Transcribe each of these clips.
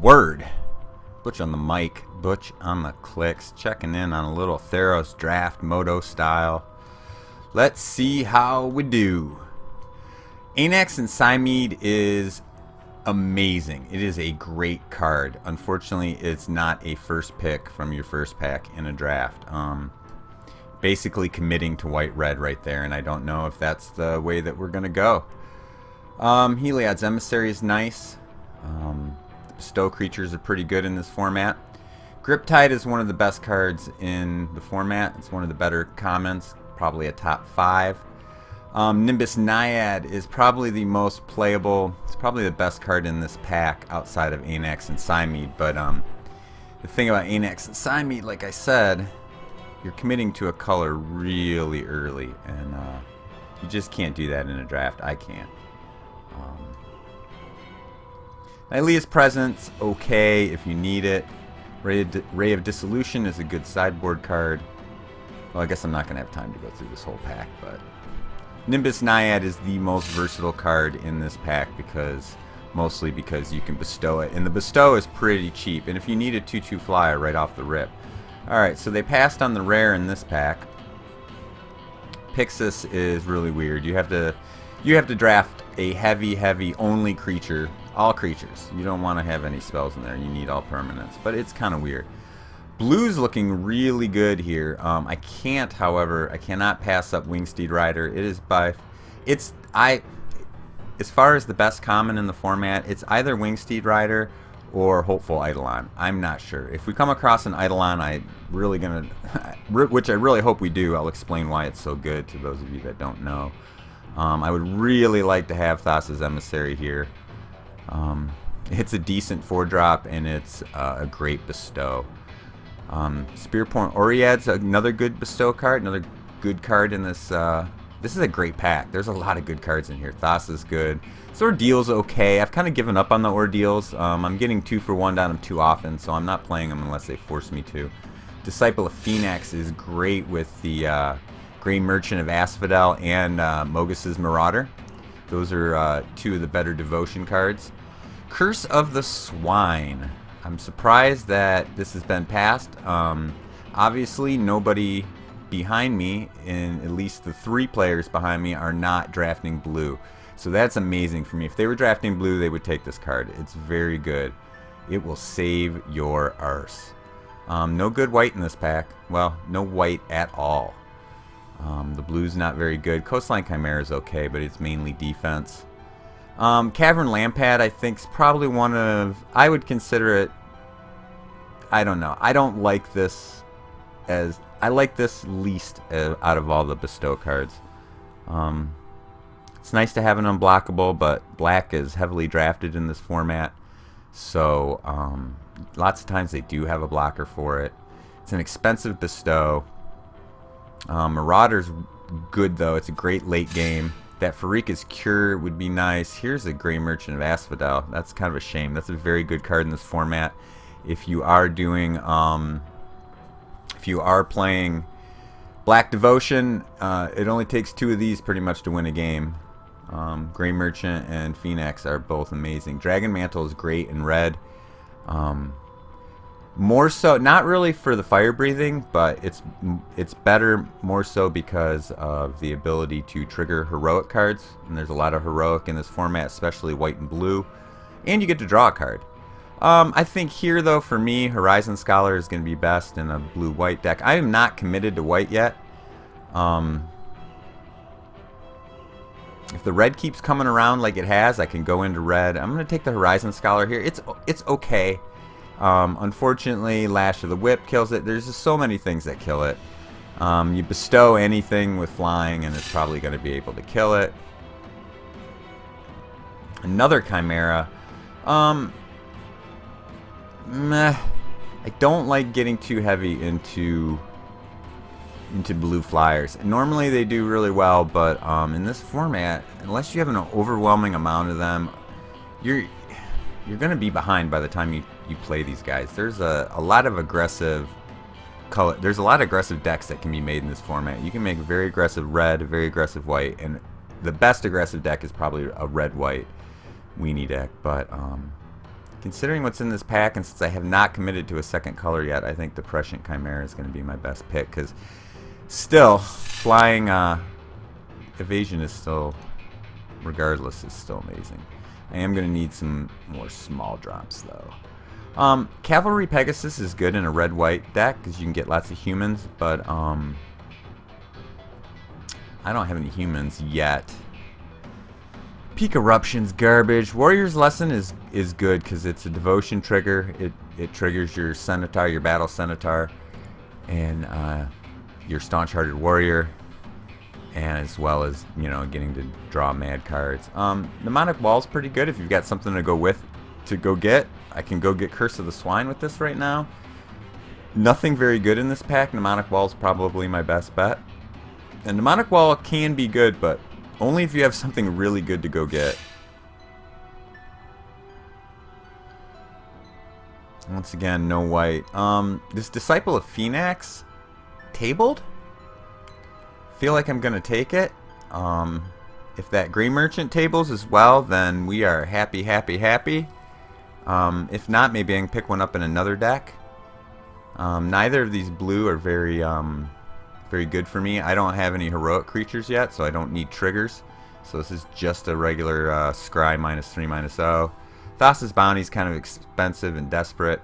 word? Butch on the mic, Butch on the clicks, checking in on a little Theros draft moto style. Let's see how we do. Anax and Symede is amazing. It is a great card. Unfortunately, it's not a first pick from your first pack in a draft. Basically committing to white-red right there, and I don't know if that's the way that we're going to go. Heliod's Emissary is nice. The bestow creatures are pretty good in this format. Griptide is one of the best cards in the format. It's one of the better commons, probably a top 5. Nimbus Naiad is probably the most playable. It's probably the best card in this pack outside of Anax and Symede. But the thing about Anax and Symede, like I said, you're committing to a color really early, and you just can't do that in a draft. I can't. Nylea's Presence, okay if you need it. Ray of Dissolution is a good sideboard card. Well, I guess I'm not going to have time to go through this whole pack, but Nimbus Naiad is the most versatile card in this pack mostly because you can bestow it, and the bestow is pretty cheap, and if you need a 2/2 flyer right off the rip. Alright, so they passed on the rare in this pack. Pixis is really weird. You have to draft a heavy only creature, all creatures. You don't want to have any spells in there. You need all permanents, but it's kind of weird. Blue's looking really good here. I cannot pass up Wingsteed Rider. As far as the best common in the format, it's either Wingsteed Rider or Hopeful Eidolon. I'm not sure. If we come across an Eidolon, which I really hope we do, I'll explain why it's so good to those of you that don't know. I would really like to have Thassa's Emissary here. It's a decent 4-drop, and it's a great bestow. Spearpoint Oread's another good bestow card, another good card in this. This is a great pack. There's a lot of good cards in here. Thassa's good. This Ordeal's okay. I've kind of given up on the Ordeals. I'm getting 2 for 1 down them too often, so I'm not playing them unless they force me to. Disciple of Phoenix is great with the Grey Merchant of Asphodel and Mogus's Marauder. Those are 2 of the better devotion cards. Curse of the Swine. I'm surprised that this has been passed. Obviously, nobody behind me, and at least the 3 players behind me, are not drafting blue. So that's amazing for me. If they were drafting blue, they would take this card. It's very good. It will save your arse. No good white in this pack. Well, no white at all. The blue's not very good. Coastline Chimera is okay, but it's mainly defense. Cavern Lampad, I think, is probably one of... I would consider it... I don't know. I don't like this as... I like this least out of all the bestow cards. It's nice to have an unblockable, but black is heavily drafted in this format. So, lots of times they do have a blocker for it. It's an expensive bestow. Marauder's good, though. It's a great late game. That Pharika's Cure would be nice. Here's a Grey Merchant of Asphodel. That's kind of a shame. That's a very good card in this format. If you are doing, if you are playing Black Devotion, it only takes 2 of these pretty much to win a game. Grey Merchant and Phoenix are both amazing. Dragon Mantle is great in red. More so, not really for the fire breathing, but it's better more so because of the ability to trigger heroic cards, and there's a lot of heroic in this format, especially white and blue, and you get to draw a card. I think here, though, for me, Horizon Scholar is going to be best in a blue-white deck. I am not committed to white yet. If the red keeps coming around like it has, I can go into red. I'm going to take the Horizon Scholar here. It's okay. Unfortunately, Lash of the Whip kills it. There's just so many things that kill it. You bestow anything with flying, and it's probably going to be able to kill it. Another Chimera. Meh. I don't like getting too heavy into blue flyers. Normally they do really well, but in this format, unless you have an overwhelming amount of them, you're going to be behind by the time you play these guys. There's a lot of aggressive color. There's a lot of aggressive decks that can be made in this format. You can make a very aggressive red, a very aggressive white, and the best aggressive deck is probably a red-white weenie deck. But Considering what's in this pack, and since I have not committed to a second color yet, I think the Prescient Chimera is going to be my best pick, because still, flying evasion is still, regardless, is still amazing. I am going to need some more small drops, though. Cavalry Pegasus is good in a red-white deck, because you can get lots of humans, but I don't have any humans yet. Peak Eruption's garbage. Warrior's Lesson is good because it's a devotion trigger. It triggers your Centaur, your Battle Centaur, and your Staunch-Hearted Warrior, and as well as, you know, getting to draw mad cards. Mnemonic Wall's pretty good if you've got something to go with, to go get. I can go get Curse of the Swine with this right now. Nothing very good in this pack. Mnemonic Wall's probably my best bet. And Mnemonic Wall can be good, but only if you have something really good to go get. Once again, no white. This Disciple of Phoenix, tabled? Feel like I'm going to take it. If that Grey Merchant tables as well, then we are happy, happy, happy. If not, maybe I can pick one up in another deck. Neither of these blue are very good for me. I don't have any heroic creatures yet, so I don't need triggers. So this is just a regular Scry -3/-0. Thassa's Bounty is kind of expensive and desperate.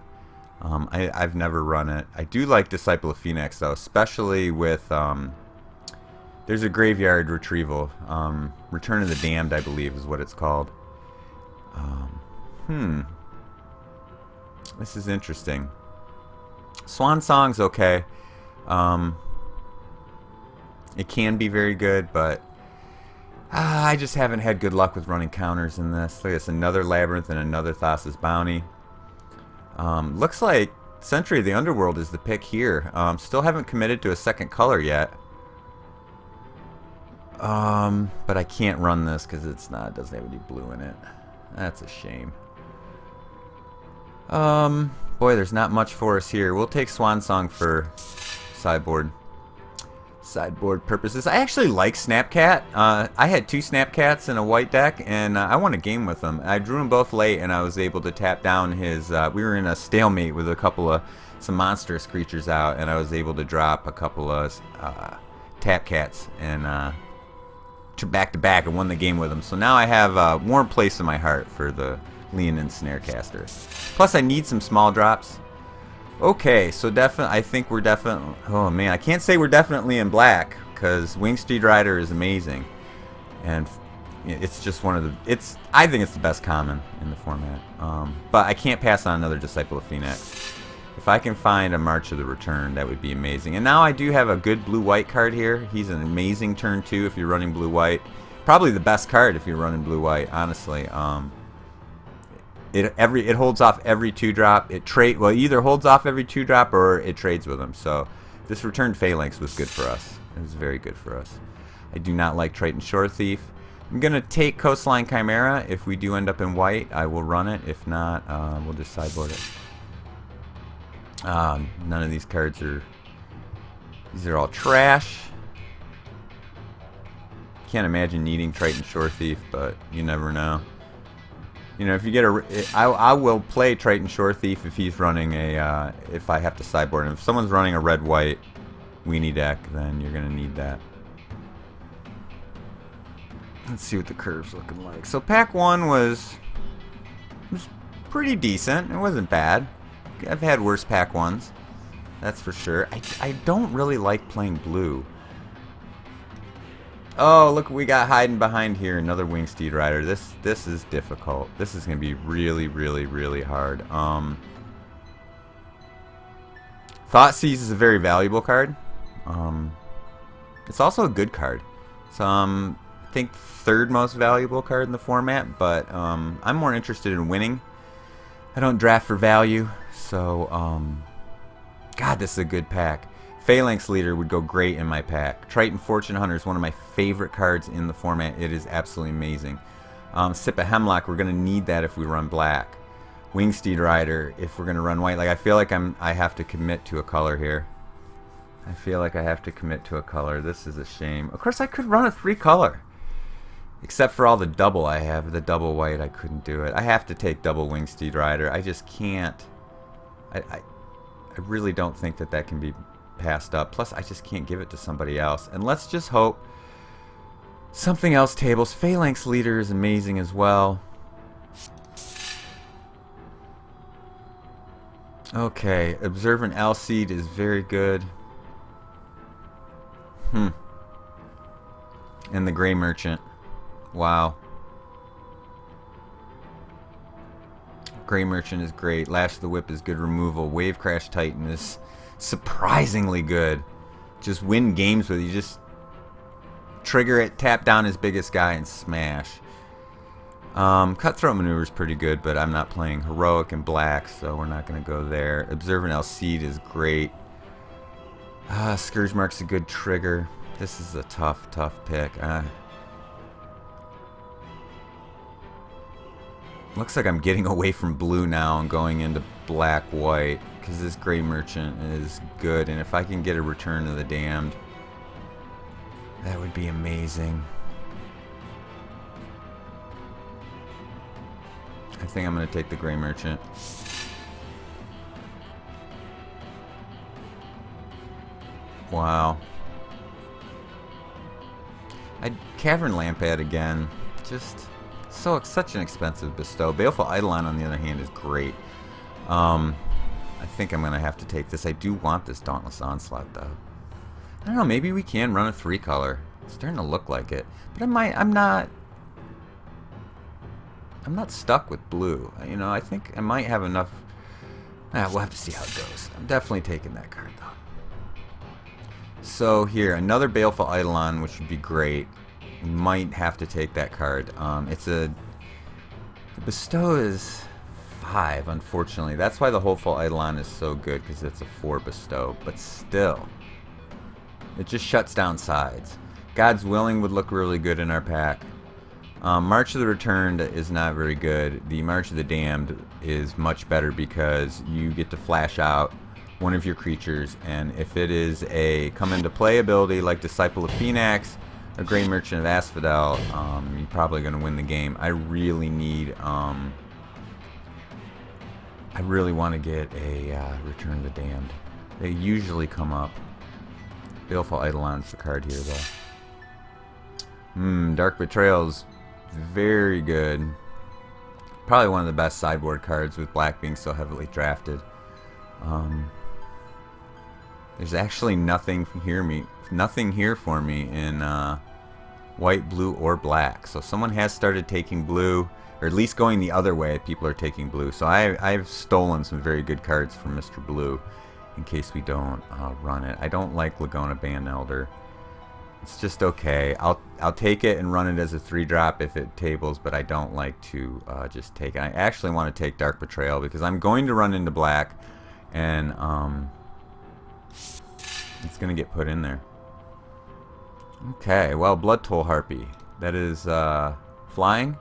I've never run it. I do like Disciple of Phoenix, though, especially with... there's a graveyard retrieval. Return of the Damned, I believe, is what it's called. This is interesting. Swan Song's okay. It can be very good, but I just haven't had good luck with running counters in this. Look at this, another Labyrinth and another Thassa's Bounty. Looks like Century of the Underworld is the pick here. Still haven't committed to a second color yet. But I can't run this because it doesn't have any blue in it. That's a shame. Boy, there's not much for us here. We'll take Swan Song for sideboard purposes. I actually like Snapcat. I had 2 Snapcats in a white deck, and I won a game with them. I drew them both late, and I was able to tap down his... we were in a stalemate with a couple of... some monstrous creatures out, and I was able to drop a couple of Tap Cats, and back-to-back, and won the game with them. So now I have a warm place in my heart for the Leonin Snarecaster. Plus, I need some small drops. Okay, so I think we're definitely... Oh, man, I can't say we're definitely in black, because Wingsteed Rider is amazing. And it's just one of the... I think it's the best common in the format. But I can't pass on another Disciple of Phoenix. If I can find a March of the Return, that would be amazing. And now I do have a good blue-white card here. He's an amazing turn 2 if you're running blue-white. Probably the best card if you're running blue-white, honestly. It holds off every 2-drop. Well, it either holds off every 2-drop or it trades with them. So this Returned Phalanx was good for us. It was very good for us. I do not like Triton Shore Thief. I'm going to take Coastline Chimera. If we do end up in white, I will run it. If not, we'll just sideboard it. None of these cards are... These are all trash. Can't imagine needing Triton Shore Thief, but you never know. You know, if you get I will play Triton Shore Thief if he's running a... if I have to sideboard him. If someone's running a red-white weenie deck, then you're going to need that. Let's see what the curve's looking like. So pack 1 was pretty decent. It wasn't bad. I've had worse pack 1s. That's for sure. I don't really like playing blue. Oh, look what we got hiding behind here. Another Wingsteed Rider. This is difficult. This is going to be really, really, really hard. Thoughtseize is a very valuable card. It's also a good card. It's I think 3rd most valuable card in the format, but I'm more interested in winning. I don't draft for value, so God, this is a good pack. Phalanx Leader would go great in my pack. Triton Fortune Hunter is one of my favorite cards in the format. It is absolutely amazing. Sip of Hemlock, we're going to need that if we run black. Wingsteed Rider, if we're going to run white. Like, I feel like I have to commit to a color here. I feel like I have to commit to a color. This is a shame. Of course, I could run a 3-color. Except for all the double I have. The double white, I couldn't do it. I have to take double Wingsteed Rider. I just can't. I really don't think that that can be passed up. Plus, I just can't give it to somebody else. And let's just hope something else tables. Phalanx Leader is amazing as well. Okay, Observant Alseed is very good. And the Gray Merchant. Wow. Gray Merchant is great. Lash of the Whip is good removal. Wave Crash Titan is surprisingly good. Just win games with it. You just trigger it, tap down his biggest guy, and smash. Cutthroat Maneuver is pretty good, but I'm not playing Heroic and Black, so we're not going to go there. Observant Alseed is great. Scourge Mark's a good trigger. This is a tough pick. Looks like I'm getting away from blue now and going into black-white, because this Gray Merchant is good, and if I can get a Return of the Damned, that would be amazing. I think I'm going to take the Gray Merchant. Wow. Cavern Lampad again. Just such an expensive bestow. Baleful Eidolon, on the other hand, is great. I think I'm going to have to take this. I do want this Dauntless Onslaught, though. I don't know. Maybe we can run a 3-color. It's starting to look like it. But I'm not stuck with blue. You know, I think I might have enough. We'll have to see how it goes. I'm definitely taking that card, though. So here, another Baleful Eidolon, which would be great. You might have to take that card. The bestow is 5, unfortunately. That's why the Hopeful Eidolon is so good, because it's a 4 bestow. But still, it just shuts down sides. God's Willing would look really good in our pack. March of the Returned is not very good. The March of the Damned is much better because you get to flash out one of your creatures, and if it is a come into play ability like Disciple of Phoenix or Gray Merchant of Asphodel, you're probably going to win the game. I really need, I really want to get a Return of the Damned. They usually come up. Baleful Eidolon's the card here, though. Dark Betrayal's very good. Probably one of the best sideboard cards with black being so heavily drafted. There's actually nothing here for me in white, blue, or black. So someone has started taking blue, or at least going the other way. People are taking blue. So I've stolen some very good cards from Mr. Blue in case we don't run it. I don't like Laguna Band Elder. It's just okay. I'll take it and run it as a 3-drop if it tables, but I don't like to just take it. I actually want to take Dark Betrayal because I'm going to run into black, and it's going to get put in there. Okay, well, Blood Toll Harpy. That is flying.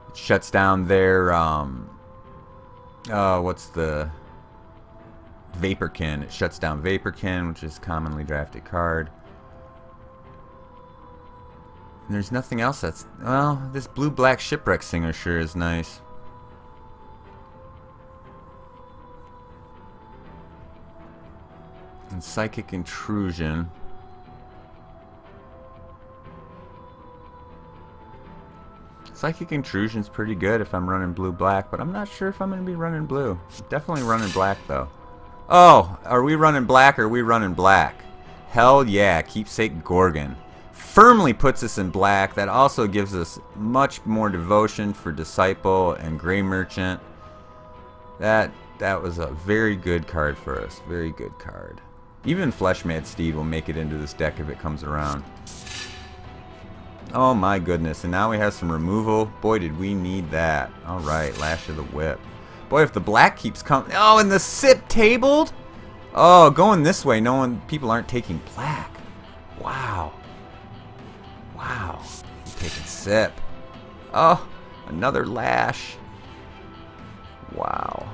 It shuts down their what's the Vaporkin. It shuts down Vaporkin, which is a commonly drafted card. And there's nothing else that's... Well, this blue-black Shipwreck Singer sure is nice. And Psychic Intrusion. Psychic Intrusion's pretty good if I'm running blue-black, but I'm not sure if I'm going to be running blue. Definitely running black, though. Oh, are we running black or are we running black? Hell yeah, Keepsake Gorgon. Firmly puts us in black. That also gives us much more devotion for Disciple and Gray Merchant. That was a very good card for us. Very good card. Even Fleshmad Steed will make it into this deck if it comes around. Oh my goodness. And now we have some removal. Boy, did we need that. Alright, Lash of the Whip. Boy, if the black keeps coming... Oh, and the SIP tabled? Oh, going this way. People aren't taking black. Wow. Wow. I'm taking SIP. Oh, another Lash. Wow.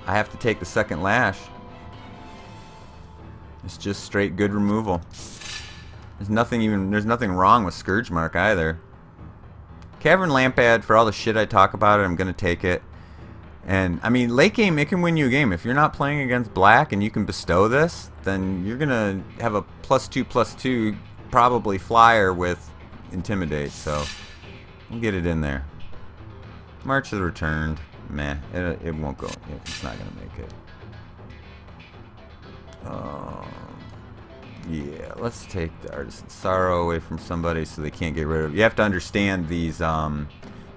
I have to take the second Lash. It's just straight good removal. There's nothing wrong with Scourge Mark either. Cavern Lampad, for all the shit I talk about it, I'm gonna take it. And I mean, late game, it can win you a game. If you're not playing against black and you can bestow this, then you're gonna have a +2/+2 probably flyer with Intimidate. So we'll get it in there. March of the Returned, meh, it won't go. It's not gonna make it. Yeah, let's take the Artisan Sorrow away from somebody so they can't get rid of it. You have to understand these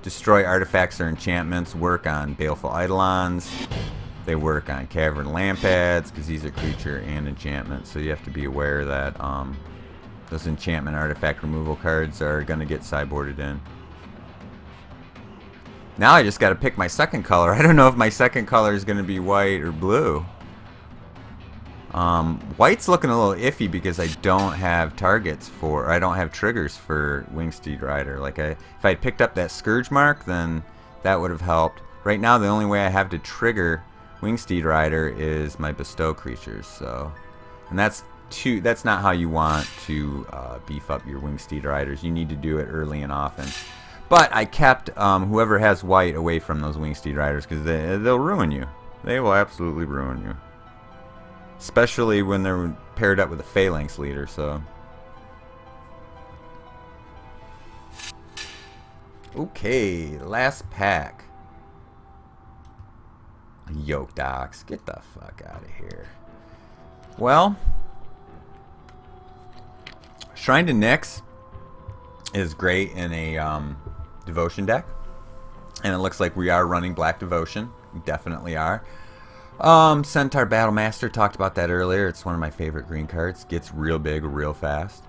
destroy artifacts or enchantments work on Baleful Eidolons. They work on Cavern Lampads because these are creature and enchantments. So you have to be aware that those enchantment artifact removal cards are going to get sideboarded in. Now I just got to pick my second color. I don't know if my second color is going to be white or blue. White's looking a little iffy because I don't have targets for, or I don't have triggers for Wingsteed Rider. Like if I had picked up that Scourge Mark, then that would have helped. Right now, the only way I have to trigger Wingsteed Rider is my bestow creatures. So, and that's not how you want to beef up your Wingsteed Riders. You need to do it early and often. But I kept whoever has white away from those Wingsteed Riders because they'll ruin you. They will absolutely ruin you. Especially when they're paired up with a Phalanx leader, so. Okay, last pack. Yoke Docs, get the fuck out of here. Well, Shrine to Nyx is great in a Devotion deck. And it looks like we are running Black Devotion. We definitely are. Centaur Battlemaster, talked about that earlier. It's one of my favorite green cards. Gets real big real fast.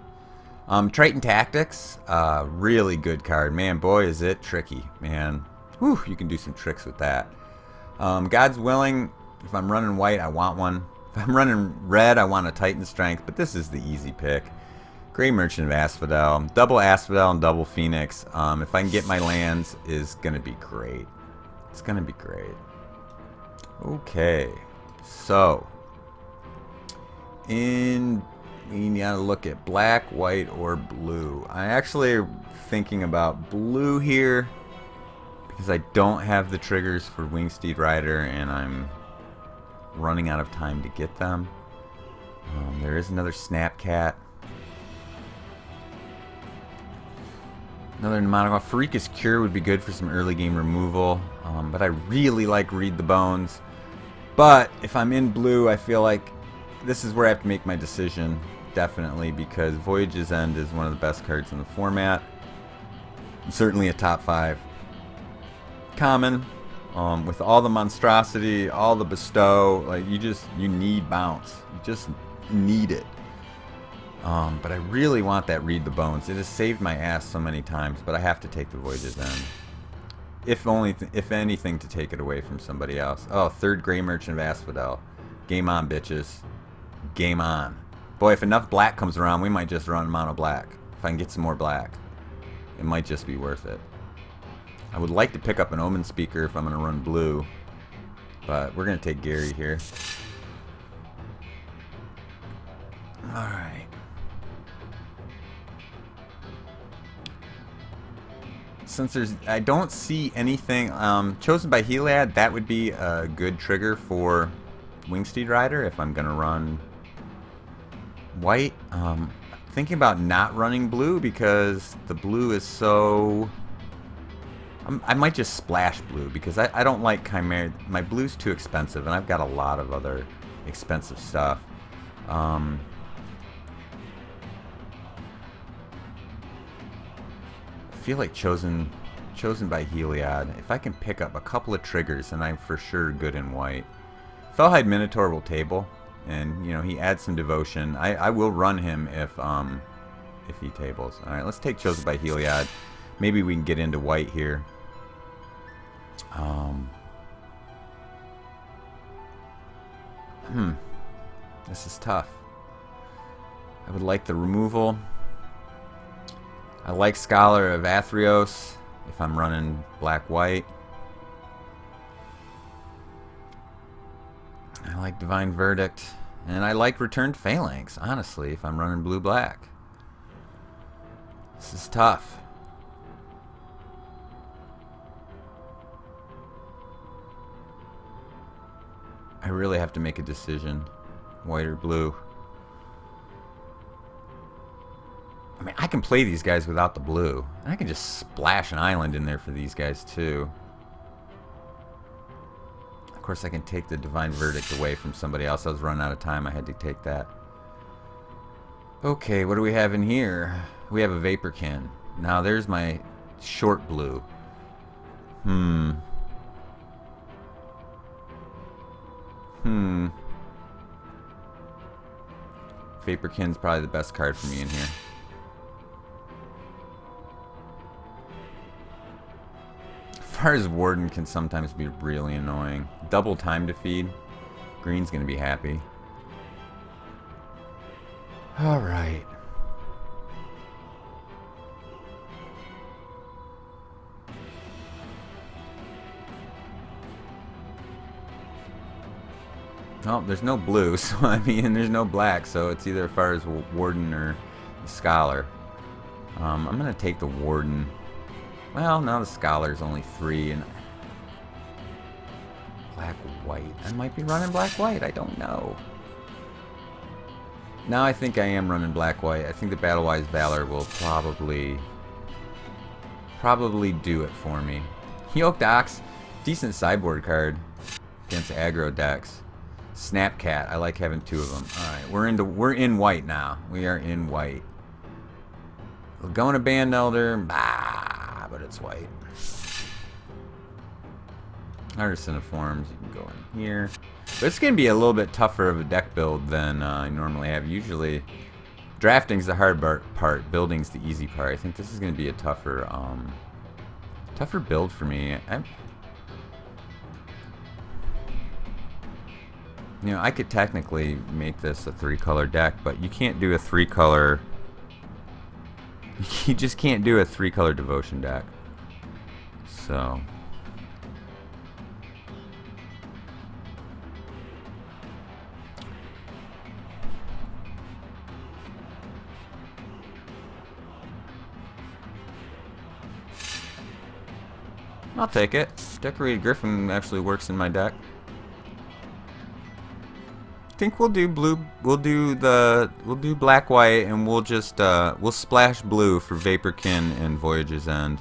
Triton Tactics, really good card. Man, boy, is it tricky, man. Whew, you can do some tricks with that. God's Willing, if I'm running white, I want one. If I'm running red, I want a Titan Strength, but this is the easy pick. Grey Merchant of Asphodel, double Asphodel and double Phoenix. If I can get my lands, is going to be great. It's going to be great. Okay, so we gotta look at black, white, or blue. I actually am thinking about blue here because I don't have the triggers for Wingsteed Rider and I'm running out of time to get them. There is another Snapcat. Another Mnemonic. Farika's Cure would be good for some early game removal, but I really like Read the Bones. But if I'm in blue, I feel like this is where I have to make my decision, definitely, because Voyage's End is one of the best cards in the format. Certainly a top 5 common. With all the monstrosity, all the bestow, like you need bounce. You just need it. But I really want that Read the Bones. It has saved my ass so many times, but I have to take the Voyage's End. If anything, to take it away from somebody else. Oh, third Grey Merchant of Asphodel. Game on, bitches. Game on. Boy, if enough black comes around, we might just run mono black. If I can get some more black, it might just be worth it. I would like to pick up an Omen Speaker if I'm going to run blue, but we're going to take Gary here. Alright. Since I don't see anything chosen by Heliad, that would be a good trigger for Wingsteed Rider if I'm gonna run white. Thinking about not running blue because the blue is so. I might just splash blue because I don't like Chimera. My blue's too expensive, and I've got a lot of other expensive stuff. I feel like chosen by Heliad. If I can pick up a couple of triggers, then I'm for sure good in white. Fellhide Minotaur will table, and you know he adds some devotion. I will run him if he tables. All right, let's take chosen by Heliad. Maybe we can get into white here. This is tough. I would like the removal. I like Scholar of Athreos if I'm running black-white. I like Divine Verdict. And I like Returned Phalanx, honestly, if I'm running blue-black. This is tough. I really have to make a decision. White or blue. I mean, I can play these guys without the blue. And I can just splash an island in there for these guys too. Of course, I can take the Divine Verdict away from somebody else. I was running out of time. I had to take that. Okay, what do we have in here? We have a Vaporkin. Now, there's my short blue. Vaporkin's probably the best card for me in here. As far as Warden can sometimes be really annoying. Double time to feed. Green's gonna be happy. Alright. Oh, there's no blue, so I mean, there's no black, so it's either as far as Warden or Scholar. I'm gonna take the Warden. Well, now the Scholar's only 3, and black-white. I might be running black-white, I don't know. Now I think I am running black-white. I think the Battle-Wise Valor will probably do it for me. Yoked Ox, decent sideboard card against aggro decks. Snapcat, I like having 2 of them. Alright, we're in white now. We are in white. Lagona Band Elder, but it's white. Artisan of Forms, you can go in here. But it's going to be a little bit tougher of a deck build than I normally have. Usually, drafting's the hard part, building's the easy part. I think this is going to be a tougher build for me. You know, I could technically make this a 3-color deck, but you can't do a 3-color... You just can't do a 3-color Devotion deck. So... I'll take it. Decorated Griffin actually works in my deck. I think we'll do blue. We'll do black white, and we'll just we'll splash blue for Vaporkin and Voyage's End.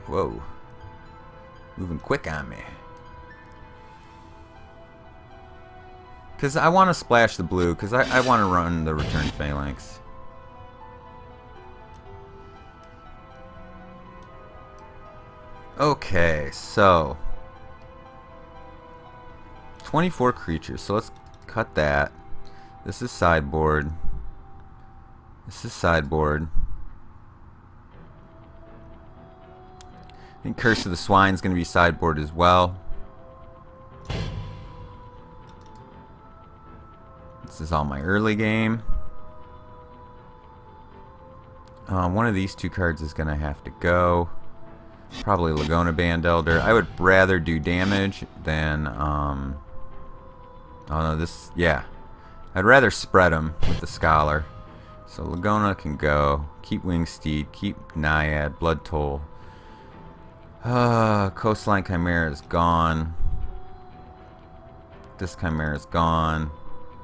Whoa, moving quick on me. Cause I want to splash the blue, cause I want to run the Return Phalanx. Okay, so 24 creatures, so let's cut that. This is sideboard. This is sideboard. I think Curse of the Swine is going to be sideboard as well. This is all my early game. One of these 2 cards is going to have to go. Probably Lagona Band Elder. I would rather do damage than oh no, this, yeah, I'd rather spread them with the Scholar. So Lagona can go. Keep Wingsteed, keep Naiad, Blood Toll. Coastline Chimera is gone. This Chimera is gone.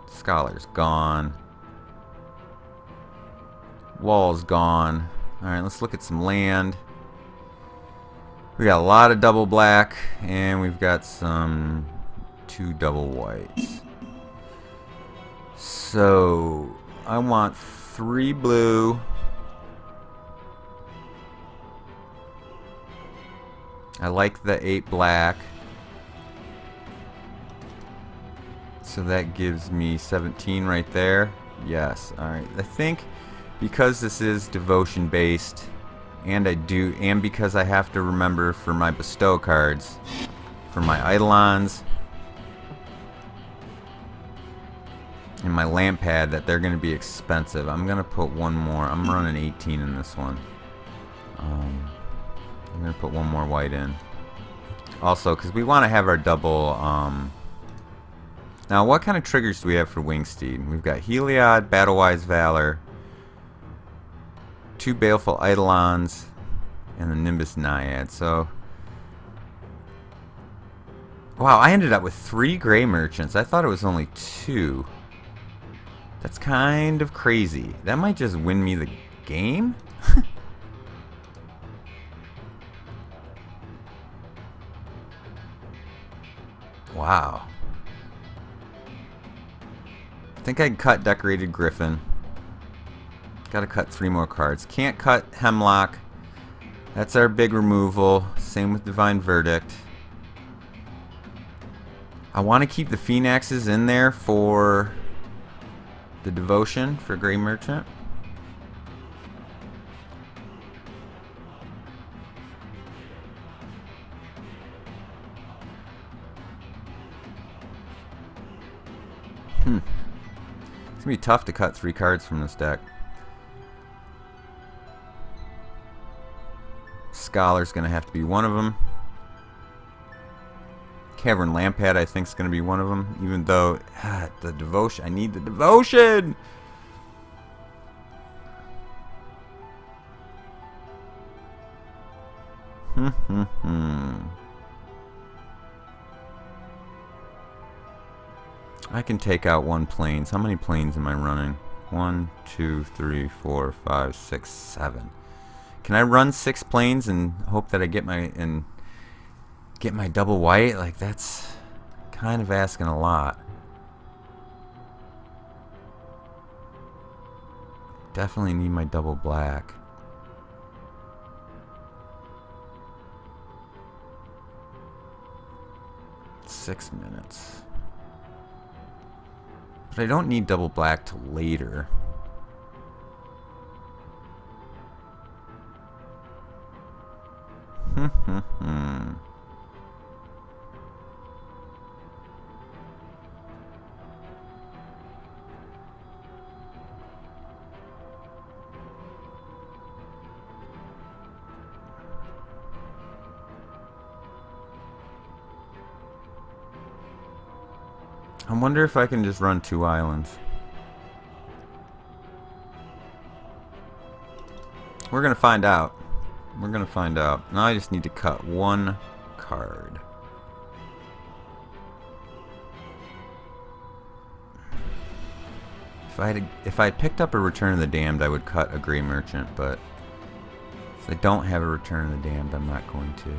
Scholar's gone. Wall's gone. Alright, let's look at some land. We got a lot of double black, and we've got some 2 double whites. So I want 3 blue. I like the 8 black. So that gives me 17 right there. Yes. Alright. I think because this is devotion based, and because I have to remember for my bestow cards, for my Eidolons and my lamp pad, that they're going to be expensive. I'm going to put one more. I'm running 18 in this one. I'm going to put one more white in. Also, because we want to have our double, Now, what kind of triggers do we have for Wingsteed? We've got Heliod, Battlewise Valor, 2 Baleful Eidolons, and the Nimbus Naiad. So, wow, I ended up with 3 Gray Merchants. I thought it was only 2. That's kind of crazy. That might just win me the game? Wow. I think I'd cut Decorated Griffin. Gotta cut 3 more cards. Can't cut Hemlock. That's our big removal. Same with Divine Verdict. I want to keep the Phoenixes in there for the Devotion for Grey Merchant. It's going to be tough to cut 3 cards from this deck. Scholar's going to have to be one of them. Cavern Lampad, I think, is going to be one of them. Even though, the Devotion. I need the Devotion! I can take out 1 planes. How many planes am I running? 1, 2, 3, 4, 5, 6, 7. Can I run 6 planes and hope that I get my double white? Like, that's kind of asking a lot. Definitely need my double black. Six minutes. But I don't need double black till later. I wonder if I can just run 2 islands. We're gonna find out. We're gonna find out. Now I just need to cut 1 card. If I picked up a Return of the Damned, I would cut a Grey Merchant, but if I don't have a Return of the Damned, I'm not going to.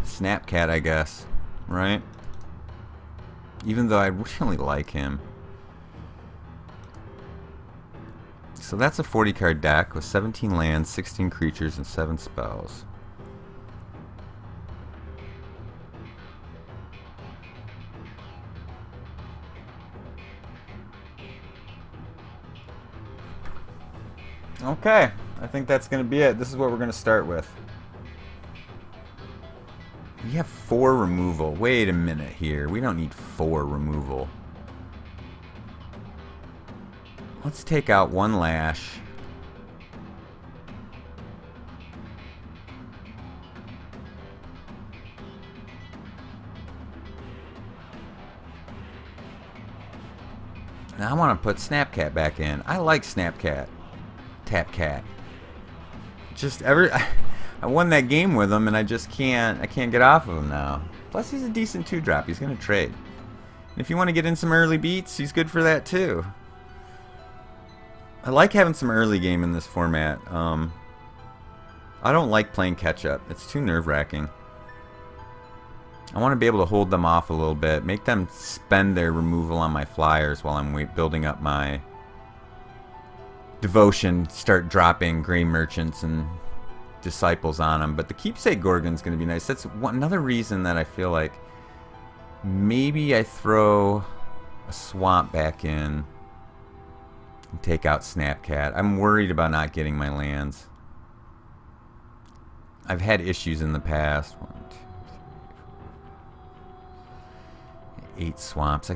Snapcat, I guess, right? Even though I really like him. So that's a 40 card deck with 17 lands, 16 creatures, and 7 spells. Okay, I think that's going to be it. This is what we're going to start with. We have 4 removal. Wait a minute here. We don't need 4 removal. Let's take out 1 Lash. Now I want to put Snapcat back in. I like Snapcat. Tap Cat. Just I won that game with him, and I can't get off of him now. Plus, he's a decent 2-drop. He's going to trade. And if you want to get in some early beats, he's good for that too. I like having some early game in this format. I don't like playing catch-up. It's too nerve-wracking. I want to be able to hold them off a little bit, make them spend their removal on my flyers while I'm building up my Devotion, start dropping Grey Merchants and Disciples on them. But the Keepsake Gorgon's going to be nice. That's another reason that I feel like maybe I throw a Swamp back in and take out Snapcat. I'm worried about not getting my lands. I've had issues in the past. 1, 2, 3, 8 swamps. I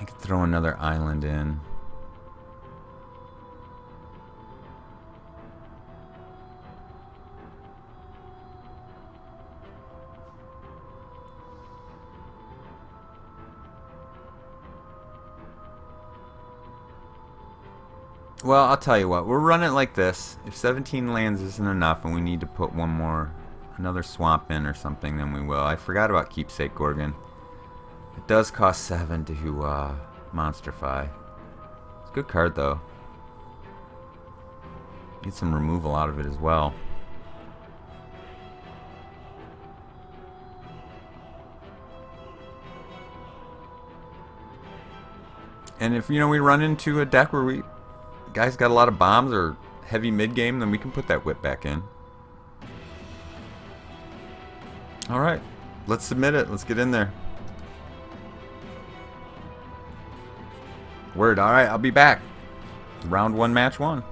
could throw another island in. Well, I'll tell you what. We're running like this. If 17 lands isn't enough and we need to put another swamp in or something, then we will. I forgot about Keepsake Gorgon. It does cost 7 to monsterify. It's a good card, though. Need some removal out of it as well. And if, we run into a deck where guys got a lot of bombs or heavy mid game, then we can put that whip back in. Alright, let's submit it. Let's get in there. Word. Alright, I'll be back. Round 1, match 1.